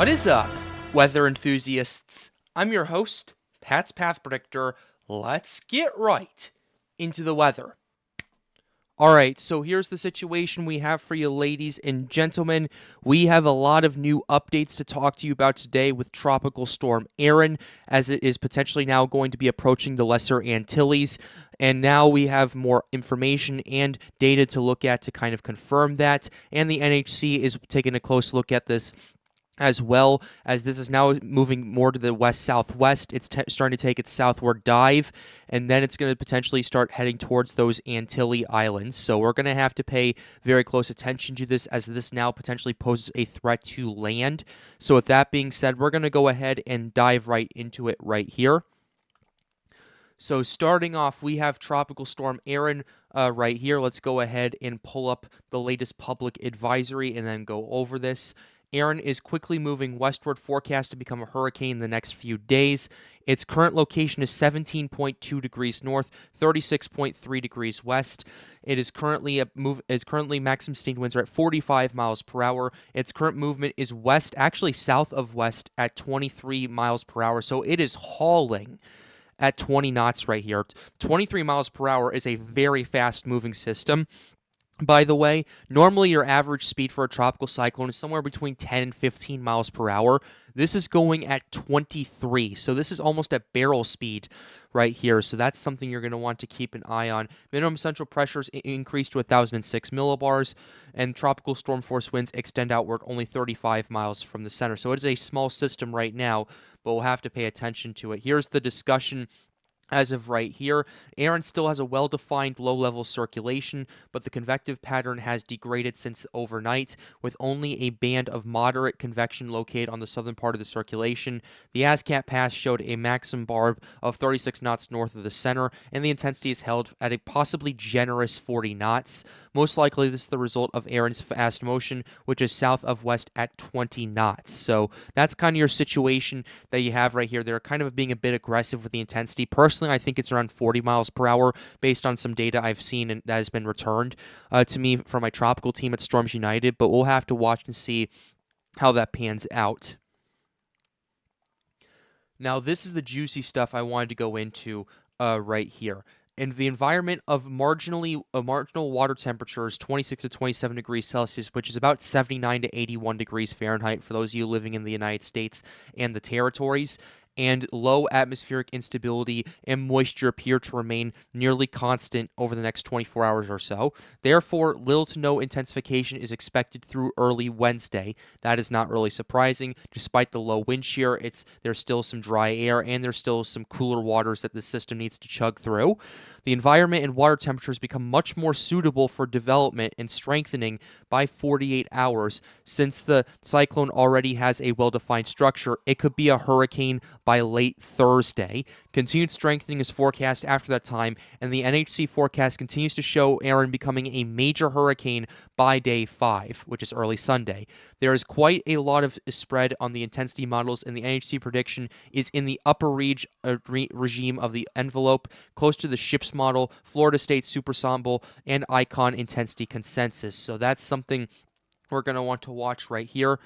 What is up, weather enthusiasts? I'm your host, Pat's Path Predictor. Let's get right into the weather. Alright, so here's the situation we have for you, ladies and gentlemen. We have a lot of new updates to talk to you about today with Tropical Storm Erin, as it is potentially now going to be approaching the Lesser Antilles. And now we have more information and data to look at to kind of confirm that. And the NHC is taking a close look at this, as well as this is now moving more to the west-southwest. It's starting to take its southward dive, and then it's going to potentially start heading towards those Antilles Islands. So we're going to have to pay very close attention to this, as this now potentially poses a threat to land. So with that being said, we're going to go ahead and dive right into it right here. So starting off, we have Tropical Storm Erin right here. Let's go ahead and pull up the latest public advisory and then go over this. Erin is quickly moving westward, forecast to become a hurricane in the next few days. Its current location is 17.2 degrees north, 36.3 degrees west. It is currently maximum sustained winds are at 45 miles per hour. Its current movement is west, actually south of west, at 23 miles per hour. So it is hauling at 20 knots right here. 23 miles per hour is a very fast-moving system. By the way, normally your average speed for a tropical cyclone is somewhere between 10 and 15 miles per hour. This is going at 23, so this is almost at barrel speed right here. So that's something you're going to want to keep an eye on. Minimum central pressures increased to 1,006 millibars, and tropical storm force winds extend outward only 35 miles from the center. So it is a small system right now, but we'll have to pay attention to it. Here's the discussion. As of right here, Erin still has a well-defined low-level circulation, but the convective pattern has degraded since overnight, with only a band of moderate convection located on the southern part of the circulation. The Ascat Pass showed a maximum barb of 36 knots north of the center, and the intensity is held at a possibly generous 40 knots. Most likely, this is the result of Erin's fast motion, which is south of west at 20 knots. So that's kind of your situation that you have right here. They're kind of being a bit aggressive with the intensity. Personally, I think it's around 40 miles per hour based on some data I've seen and that has been returned to me from my tropical team at Storms United, but we'll have to watch and see how that pans out. Now, this is the juicy stuff I wanted to go into right here. In the environment of marginal water temperatures, 26 to 27 degrees Celsius, which is about 79 to 81 degrees Fahrenheit for those of you living in the United States and the territories, and low atmospheric instability and moisture appear to remain nearly constant over the next 24 hours or so. Therefore, little to no intensification is expected through early Wednesday. That is not really surprising. Despite the low wind shear, there's still some dry air and there's still some cooler waters that the system needs to chug through. The environment and water temperatures become much more suitable for development and strengthening by 48 hours. Since the cyclone already has a well-defined structure, it could be a hurricane by late Thursday. Continued strengthening is forecast after that time, and the NHC forecast continues to show Erin becoming a major hurricane by day 5, which is early Sunday. There is quite a lot of spread on the intensity models, and the NHC prediction is in the upper regime of the envelope, close to the SHIPS model, Florida State Superensemble, and Icon Intensity Consensus. So that's something we're going to want to watch right here.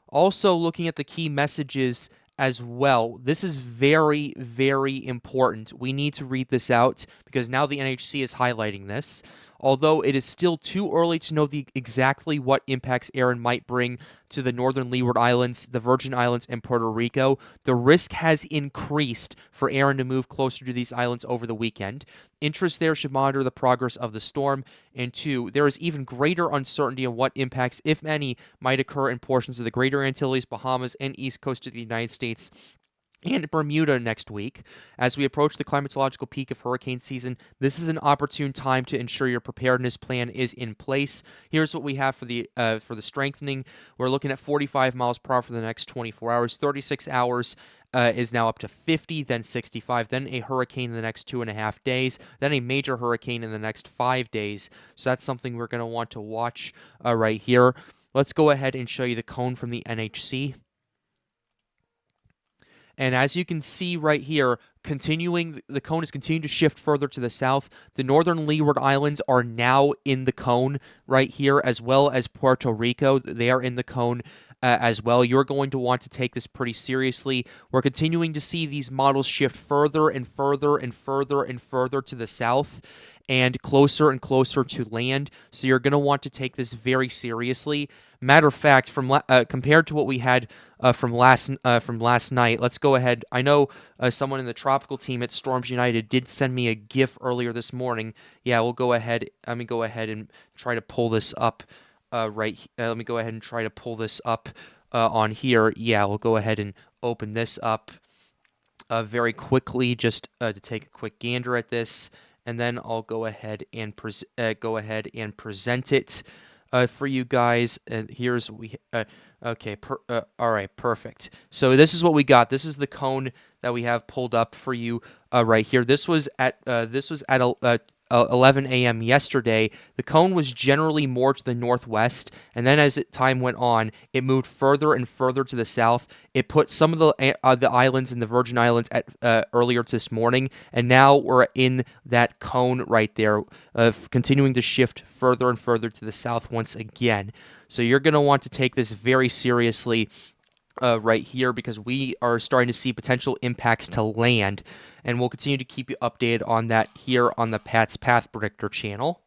Also, looking at the key messages as well. This is very, very important. We need to read this out because now the NHC is highlighting this. Although it is still too early to know exactly what impacts Erin might bring to the northern Leeward Islands, the Virgin Islands, and Puerto Rico, the risk has increased for Erin to move closer to these islands over the weekend. Interest there should monitor the progress of the storm. And 2, there is even greater uncertainty on what impacts, if any, might occur in portions of the Greater Antilles, Bahamas, and East Coast of the United States and Bermuda next week. As we approach the climatological peak of hurricane season, this is an opportune time to ensure your preparedness plan is in place. Here's what we have for the strengthening. We're looking at 45 miles per hour for the next 24 hours. 36 hours is now up to 50, then 65, then a hurricane in the next 2.5 days, then a major hurricane in the next 5 days. So that's something we're going to want to watch right here. Let's go ahead and show you the cone from the NHC. And as you can see right here, the cone is continuing to shift further to the south. The northern Leeward Islands are now in the cone right here, as well as Puerto Rico. They are in the cone as well. You're going to want to take this pretty seriously. We're continuing to see these models shift further and further and further and further to the south and closer to land. So you're going to want to take this very seriously. Matter of fact, compared to what we had from last night, let's go ahead. I know someone in the tropical team at Storms United did send me a GIF earlier this morning. Yeah, we'll go ahead. Let me go ahead and try to pull this up. Let me go ahead and try to pull this up on here. Yeah, we'll go ahead and open this up very quickly, just to take a quick gander at this, and then I'll go ahead and present it for you guys. And here's what we. Okay. All right. Perfect. So this is what we got. This is the cone that we have pulled up for you right here. This was at 11 a.m. yesterday. The cone was generally more to the northwest, and then as time went on, it moved further and further to the south. It put some of the islands in the Virgin Islands at earlier this morning, and now we're in that cone right there, continuing to shift further and further to the south once again. So you're going to want to take this very seriously right here, because we are starting to see potential impacts to land, and we'll continue to keep you updated on that here on the Pat's Path Predictor channel.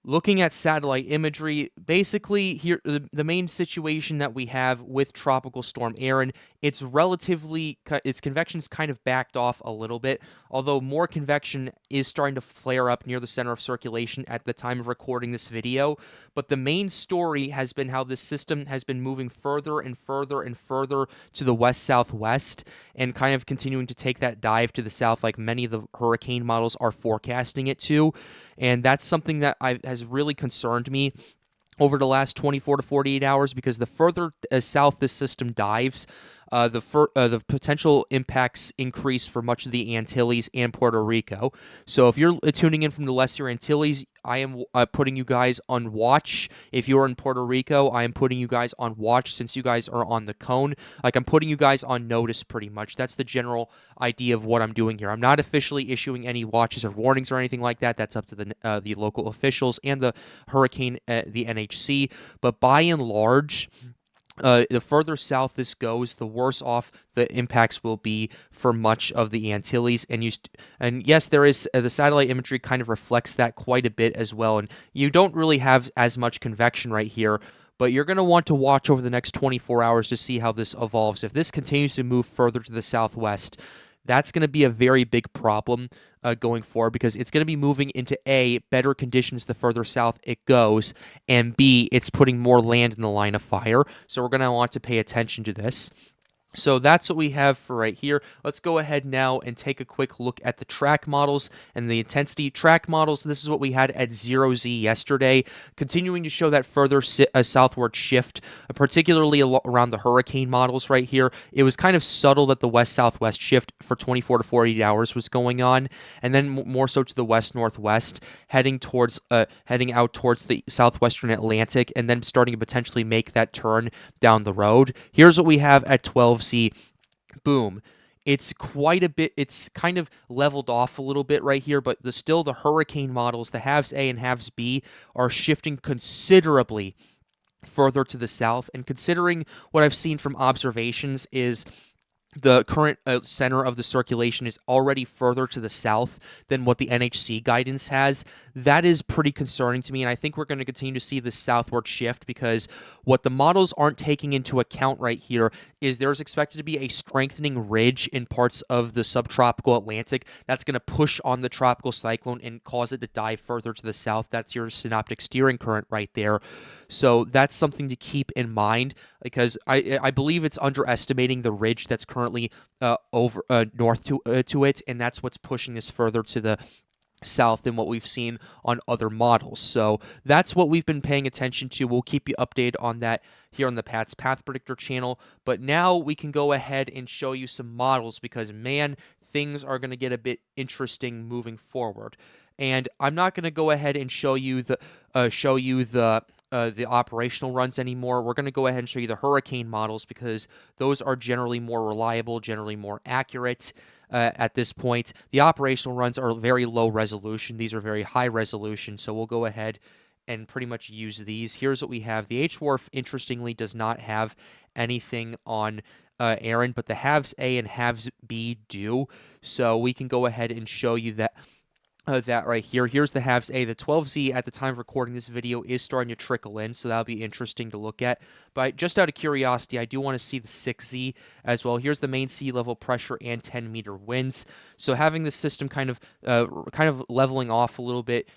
Looking at satellite imagery, basically here the main situation that we have with Tropical Storm Erin, its convection's kind of backed off a little bit, although more convection is starting to flare up near the center of circulation at the time of recording this video. But the main story has been how this system has been moving further and further and further to the west-southwest, and kind of continuing to take that dive to the south like many of the hurricane models are forecasting it to. And that's something that has really concerned me over the last 24 to 48 hours, because the further south this system dives, the potential impacts increase for much of the Antilles and Puerto Rico. So if you're tuning in from the Lesser Antilles, I am putting you guys on watch. If you're in Puerto Rico, I am putting you guys on watch, since you guys are on the cone. Like, I'm putting you guys on notice pretty much. That's the general idea of what I'm doing here. I'm not officially issuing any watches or warnings or anything like that. That's up to the local officials and the hurricane, the NHC. But by and large, the further south this goes, the worse off the impacts will be for much of the Antilles. And yes, there is the satellite imagery kind of reflects that quite a bit as well. And you don't really have as much convection right here, but you're going to want to watch over the next 24 hours to see how this evolves. If this continues to move further to the southwest, that's going to be a very big problem going forward, because it's going to be moving into A, better conditions the further south it goes, and B, it's putting more land in the line of fire. So we're going to want to pay attention to this. So that's what we have for right here. Let's go ahead now and take a quick look at the track models and the intensity track models. This is what we had at 0Z yesterday, continuing to show that further southward shift, particularly around the hurricane models right here. It was kind of subtle that the west-southwest shift for 24 to 48 hours was going on, and then more so to the west-northwest, heading out towards the southwestern Atlantic, and then starting to potentially make that turn down the road. Here's what we have at 12Z. Boom. It's quite a bit, it's kind of leveled off a little bit right here, but still the hurricane models, the halves A and halves B, are shifting considerably further to the south. And considering what I've seen from observations is the current center of the circulation is already further to the south than what the NHC guidance has, that is pretty concerning to me, and I think we're going to continue to see this southward shift, because what the models aren't taking into account right here is there's expected to be a strengthening ridge in parts of the subtropical Atlantic that's going to push on the tropical cyclone and cause it to dive further to the south. That's your synoptic steering current right there. So that's something to keep in mind, because I believe it's underestimating the ridge that's currently over north to it, and that's what's pushing this further to the south than what we've seen on other models. So that's what we've been paying attention to. We'll keep you updated on that here on the Pat's Path Predictor channel. But now we can go ahead and show you some models, because, man, things are going to get a bit interesting moving forward. And I'm not going to go ahead and show you the operational runs anymore. We're going to go ahead and show you the hurricane models, because those are generally more reliable, generally more accurate at this point. The operational runs are very low resolution. These are very high resolution, so we'll go ahead and pretty much use these. Here's what we have. The H-Wharf, interestingly, does not have anything on Erin, but the halves A and halves B do. So we can go ahead and show you that right here. Here's the halves A. The 12Z at the time of recording this video is starting to trickle in, so that'll be interesting to look at. But just out of curiosity, I do want to see the 6Z as well. Here's the main sea level pressure and 10-meter winds. So having the system kind of leveling off a little bit,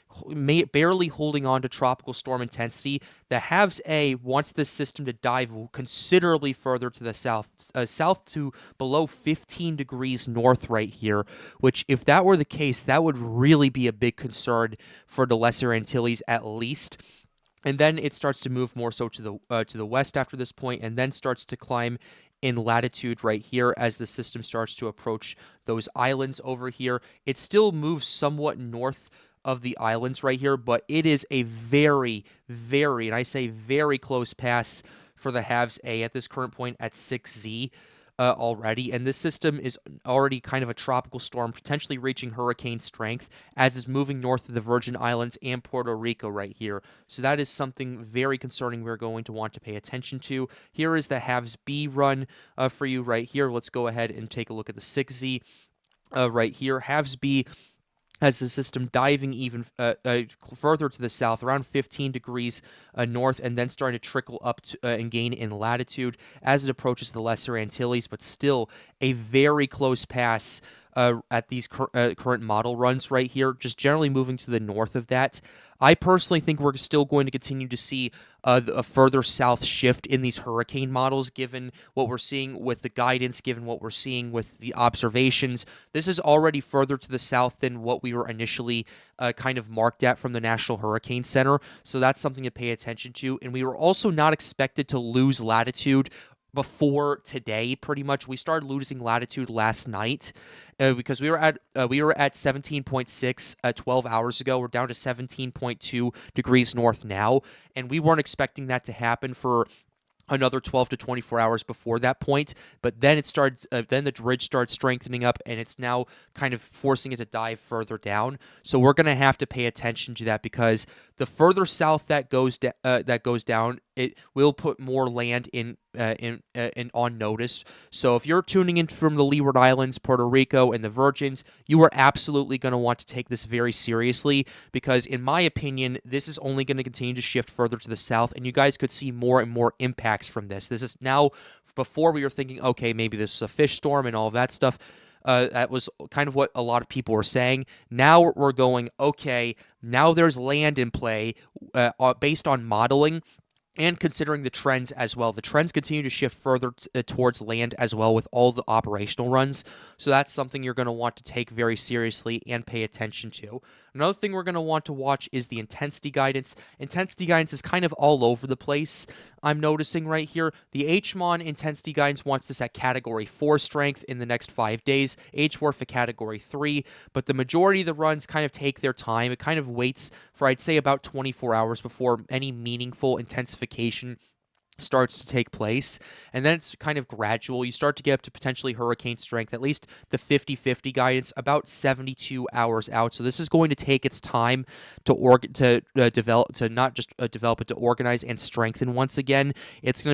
barely holding on to tropical storm intensity. The halves A wants this system to dive considerably further to the south, south to below 15 degrees north right here, which if that were the case, that would really be a big concern for the Lesser Antilles at least. And then it starts to move more so to the west after this point, and then starts to climb in latitude right here as the system starts to approach those islands over here. It still moves somewhat north of the islands right here, but it is a very, very, and I say very close pass for the halves A at this current point at 6Z. Already, and this system is already kind of a tropical storm, potentially reaching hurricane strength as it's moving north of the Virgin Islands and Puerto Rico right here. So that is something very concerning we're going to want to pay attention to. Here is the halves B run for you right here. Let's go ahead and take a look at the 6Z right here. Halves B has the system diving even further to the south, around 15 degrees north, and then starting to trickle up and gain in latitude as it approaches the Lesser Antilles, but still a very close pass at these current model runs right here, just generally moving to the north of that. I personally think we're still going to continue to see a further south shift in these hurricane models, given what we're seeing with the guidance, given what we're seeing with the observations. This is already further to the south than what we were initially kind of marked at from the National Hurricane Center, so that's something to pay attention to. And we were also not expected to lose latitude before today. Pretty much we started losing latitude last night because we were at 17.6 12 hours ago. We're down to 17.2 degrees north now, and we weren't expecting that to happen for another 12 to 24 hours before that point. But then it started. Then the ridge starts strengthening up, and it's now kind of forcing it to dive further down. So we're going to have to pay attention to that, because the further south that goes down, it will put more land in on notice. So if you're tuning in from the Leeward Islands, Puerto Rico, and the Virgins, you are absolutely going to want to take this very seriously, because in my opinion, this is only going to continue to shift further to the south, and you guys could see more and more impacts from this. This is now, before we were thinking, okay, maybe this is a fish storm and all of that stuff. That was kind of what a lot of people were saying. Now we're going, okay, now there's land in play based on modeling and considering the trends as well. The trends continue to shift further towards land as well with all the operational runs. So that's something you're going to want to take very seriously and pay attention to. Another thing we're going to want to watch is the intensity guidance. Intensity guidance is kind of all over the place. I'm noticing right here, the HMON intensity guidance wants this at Category 4 strength in the next 5 days. HWRF at Category 3, but the majority of the runs kind of take their time. It kind of waits for, I'd say, about 24 hours before any meaningful intensification starts to take place, and then it's kind of gradual. You start to get up to potentially hurricane strength, at least the 50-50 guidance, about 72 hours out. So this is going to take its time to develop, to not just develop it, to organize and strengthen once again. It's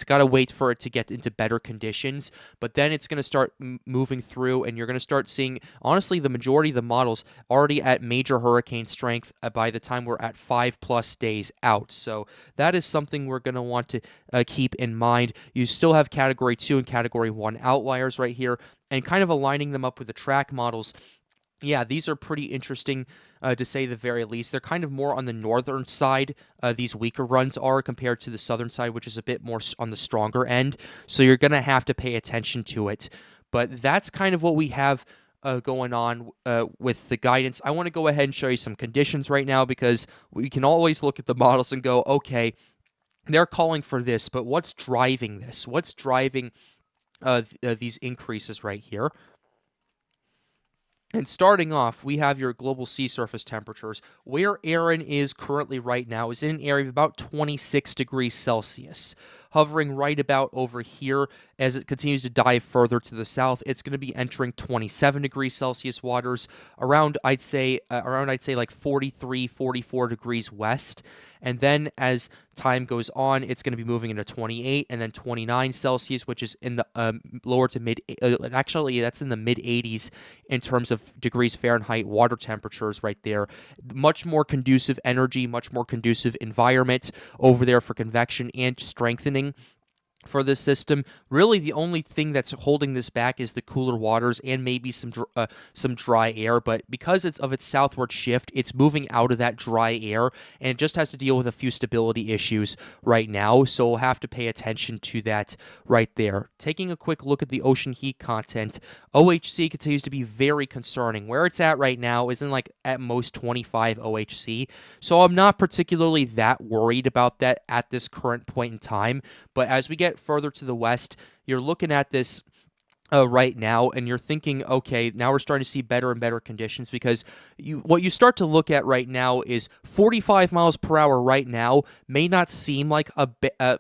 got to wait for it to get into better conditions, but then it's going to start moving through, and you're going to start seeing, honestly, the majority of the models already at major hurricane strength by the time we're at 5+ days out. So that is something we're going to want to keep in mind. You still have Category 2 and Category 1 outliers right here, and kind of aligning them up with the track models. Yeah, these are pretty interesting to say the very least. They're kind of more on the northern side, these weaker runs are, compared to the southern side, which is a bit more on the stronger end. So you're going to have to pay attention to it. But that's kind of what we have going on with the guidance. I want to go ahead and show you some conditions right now, because we can always look at the models and go, okay, they're calling for this, but what's driving this? What's driving these increases right here? And starting off, we have your global sea surface temperatures. Where Erin is currently right now is in an area of about 26 degrees Celsius. Hovering right about over here as it continues to dive further to the south, it's going to be entering 27 degrees Celsius waters around I'd say like 43, 44 degrees west. And then as time goes on, it's going to be moving into 28 and then 29 Celsius, which is in the lower to mid, actually, that's in the mid 80s in terms of degrees Fahrenheit water temperatures right there. Much more conducive energy, much more conducive environment over there for convection and strengthening for this system. Really, the only thing that's holding this back is the cooler waters and maybe some dry air. But because it's of its southward shift, it's moving out of that dry air, and it just has to deal with a few stability issues right now. So we'll have to pay attention to that right there. Taking a quick look at the ocean heat content, OHC continues to be very concerning. Where it's at right now is in like at most 25 OHC. So I'm not particularly that worried about that at this current point in time. But as we get further to the west, you're looking at this right now, and you're thinking, okay, now we're starting to see better and better conditions, because what you start to look at right now is 45 miles per hour right now may not seem like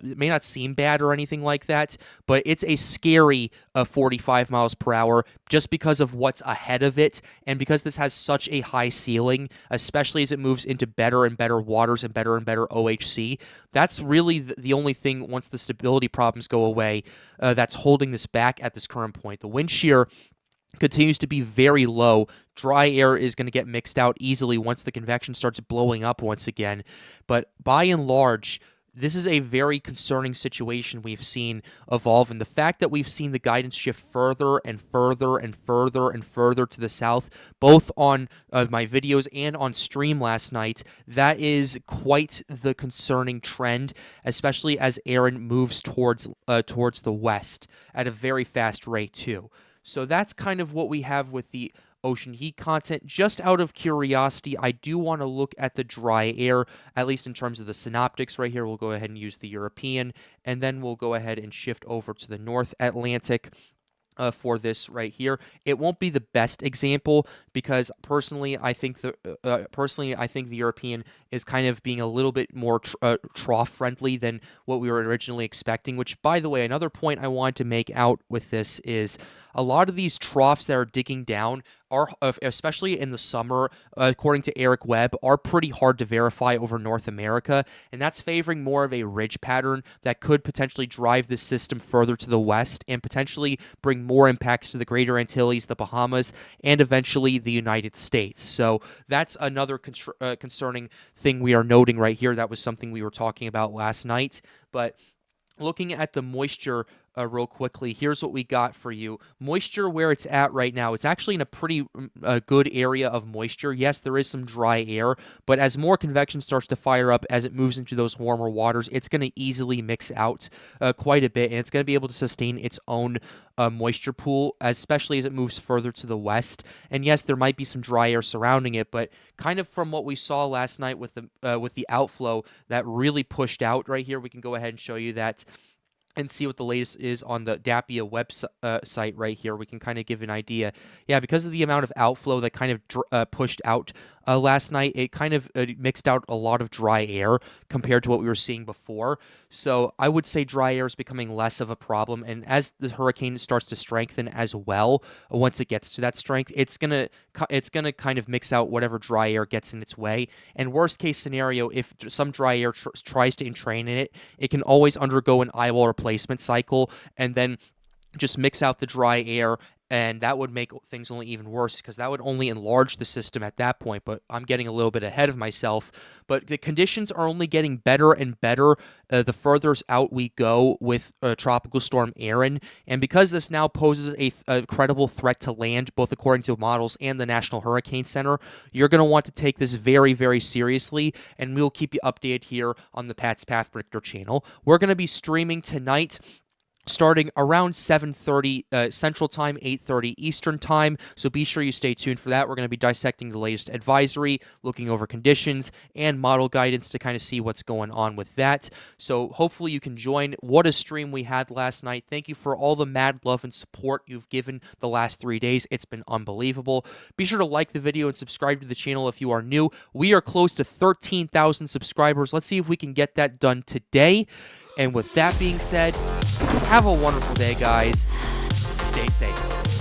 may not seem bad or anything like that, but it's a scary 45 miles per hour just because of what's ahead of it, and because this has such a high ceiling, especially as it moves into better and better waters and better OHC. That's really the only thing, once the stability problems go away, that's holding this back at this current point. The wind shear continues to be very low. Dry air is going to get mixed out easily once the convection starts blowing up once again. But by and large, this is a very concerning situation we've seen evolve, and the fact that we've seen the guidance shift further and further and further and further to the south, both on my videos and on stream last night, that is quite the concerning trend, especially as Erin moves towards the west at a very fast rate too. So that's kind of what we have with the ocean heat content. Just out of curiosity, I do want to look at the dry air, at least in terms of the synoptics right here. We'll go ahead and use the European, and then we'll go ahead and shift over to the North Atlantic. For this right here, it won't be the best example, because personally, I think the European is kind of being a little bit more trough friendly than what we were originally expecting. Which, by the way, another point I want to make out with this is a lot of these troughs that are digging down are, especially in the summer, according to Eric Webb, are pretty hard to verify over North America, and that's favoring more of a ridge pattern that could potentially drive this system further to the west and potentially bring more impacts to the Greater Antilles, the Bahamas, and eventually the United States. So that's another concerning thing we are noting right here. That was something we were talking about last night. But looking at the moisture real quickly, here's what we got for you. Moisture, where it's at right now, it's actually in a pretty good area of moisture. Yes, there is some dry air, but as more convection starts to fire up as it moves into those warmer waters, it's going to easily mix out quite a bit, and it's going to be able to sustain its own moisture pool, especially as it moves further to the west. And yes, there might be some dry air surrounding it, but kind of from what we saw last night with the outflow that really pushed out right here, we can go ahead and show you that and see what the latest is on the DAPIA website right here. We can kind of give an idea. Yeah, because of the amount of outflow that kind of pushed out last night, it kind of mixed out a lot of dry air compared to what we were seeing before. So I would say dry air is becoming less of a problem. And as the hurricane starts to strengthen as well, once it gets to that strength, it's gonna kind of mix out whatever dry air gets in its way. And worst case scenario, if some dry air tries to entrain in it, it can always undergo an eyewall replacement cycle and then just mix out the dry air, and that would make things only even worse, because that would only enlarge the system at that point. But I'm getting a little bit ahead of myself. But the conditions are only getting better and better the further out we go with Tropical Storm Erin. And because this now poses a credible threat to land, both according to models and the National Hurricane Center, you're going to want to take this very, very seriously, and we'll keep you updated here on the Pat's Path Predictor channel. We're going to be streaming tonight starting around 7:30 Central Time, 8:30 Eastern Time. So be sure you stay tuned for that. We're going to be dissecting the latest advisory, looking over conditions and model guidance to kind of see what's going on with that. So hopefully you can join. What a stream we had last night. Thank you for all the mad love and support you've given the last 3 days. It's been unbelievable. Be sure to like the video and subscribe to the channel if you are new. We are close to 13,000 subscribers. Let's see if we can get that done today. And with that being said, have a wonderful day, guys. Stay safe.